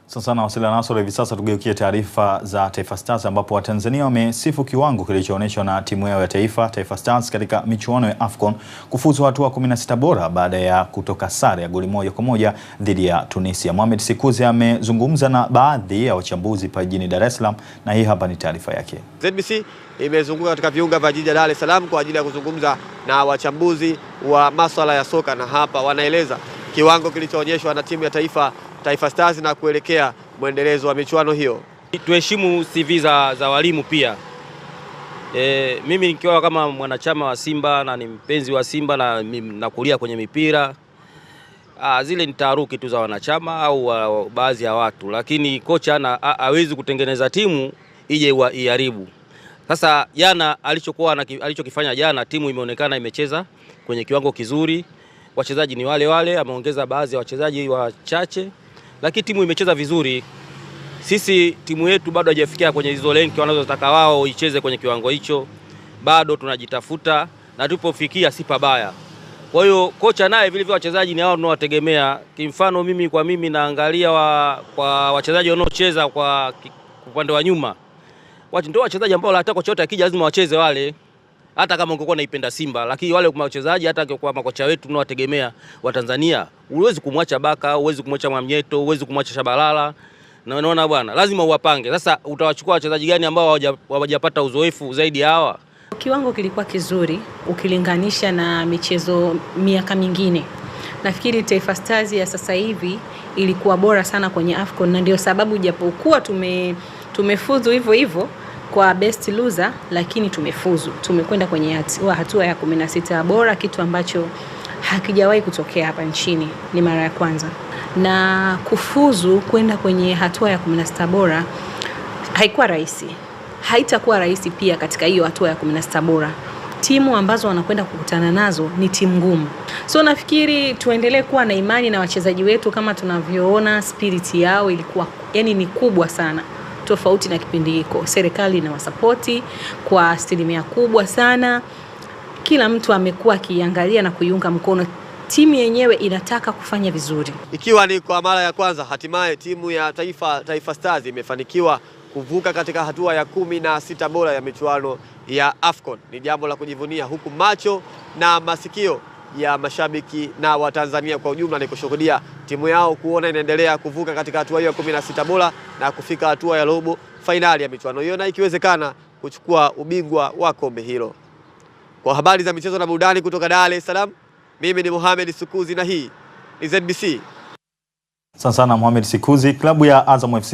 Sasa nawasiliana naso hivi sasa, tugeukie taarifa za Taifa Stars ambapo Watanzania wamesifu kiwango kilichoonyeshwa na timu yao ya Taifa Stars katika michuano ya AFCON kufuzu hatua 16 bora baada ya kutoka sare ya goli 1-1 dhidi ya Tunisia. Mohamed Sikuzi amezungumza na baadhi ya wachambuzi pa jijini Dar es Salaam na hii hapa ni taarifa yake. ZBC imezunguka katika viunga vya jiji la Dar es Salaam kwa ajili ya kuzungumza na wachambuzi wa masuala ya soka, na hapa wanaeleza kiwango kilichoonyeshwa na timu ya Taifa Stars na kuelekea mwendelezo wa michuano hiyo. Tuheshimu CV za walimu pia. Mimi nikiwa kama mwanachama wa Simba na ni mpenzi wa Simba na nakulia kwenye mipira, zile ni taharuki tu za wanachama au baadhi ya watu, lakini kocha hawezi kutengeneza timu ije iharibu. Sasa jana alichokifanya jana, timu imeonekana imecheza kwenye kiwango kizuri. Wachezaji ni wale, ameongeza baadhi ya wachezaji wachache, lakini timu imecheza vizuri. Sisi timu yetu bado haijafikia kwenye hizo lenki wanazotaka wao icheze kwenye kiwango hicho. Bado tunajitafuta na tupofikia si pabaya. Kwa hiyo kocha naye vile vile wachezaji ni hao tunawategemea. Kimfano mimi naangalia kwa wachezaji wanaocheza kwa upande wa nyuma. Ndio wachezaji ambao hata kocha yote akija lazima wacheze wale. Hata kama ungekuwa naipenda Simba, lakini wale wachezaji hata kwa makocha wetu tunawategemea wa Tanzania, huwezi kumwacha Baka, huwezi kumwacha Mwamnyeto, huwezi kumwacha Shabalala. Na unaona bwana, lazima uwapange. Sasa utawachukua wachezaji gani ambao hawajapata uzoefu zaidi hawa? Kiwango kilikuwa kizuri ukilinganisha na michezo miaka mingine. Nafikiri Taifa Stars ya sasa hivi ilikuwa bora sana kwenye AFCON, na ndio sababu japokuwa tumefuzu hivyo kwa best loser, lakini tumefuzu. Tumekwenda kwenye hatua ya 16 bora, kitu ambacho hakijawahi kutokea hapa nchini, ni mara ya kwanza. Na kufuzu kwenda kwenye hatua ya 16 bora haikuwa rahisi. Haitakuwa rahisi pia katika hiyo hatua ya 16 bora. Timu ambazo wanakwenda kukutana nazo ni timu ngumu. So nafikiri tuendelee kuwa na imani na wachezaji wetu. Kama tunavyoona spirit yao ilikuwa ni kubwa sana, tofauti na kipindi hiko. Serikali inawasapoti kwa asilimia kubwa sana. Kila mtu amekuwa akiangalia na kuiunga mkono. Timu yenyewe inataka kufanya vizuri. Ikiwa ni kwa mara ya kwanza, hatimaye timu ya Taifa Stars imefanikiwa kuvuka katika hatua ya 16 bora ya michuano ya AFCON. Ni jambo la kujivunia, huku macho na masikio ya mashabiki na Watanzania kwa ujumla ni kushuhudia timu yao kuona inaendelea kuvuka katika hatua hiyo ya 16 bora na kufika hatua ya robo fainali ya michuano hiyo, na ikiwezekana kuchukua ubingwa wa kombe hilo. Kwa habari za michezo na burudani kutoka Dar es Salaam, mimi ni Mohamed Sikuzi na hii ni ZBC. Sana Mohamed Sikuzi. Klabu ya Azam FC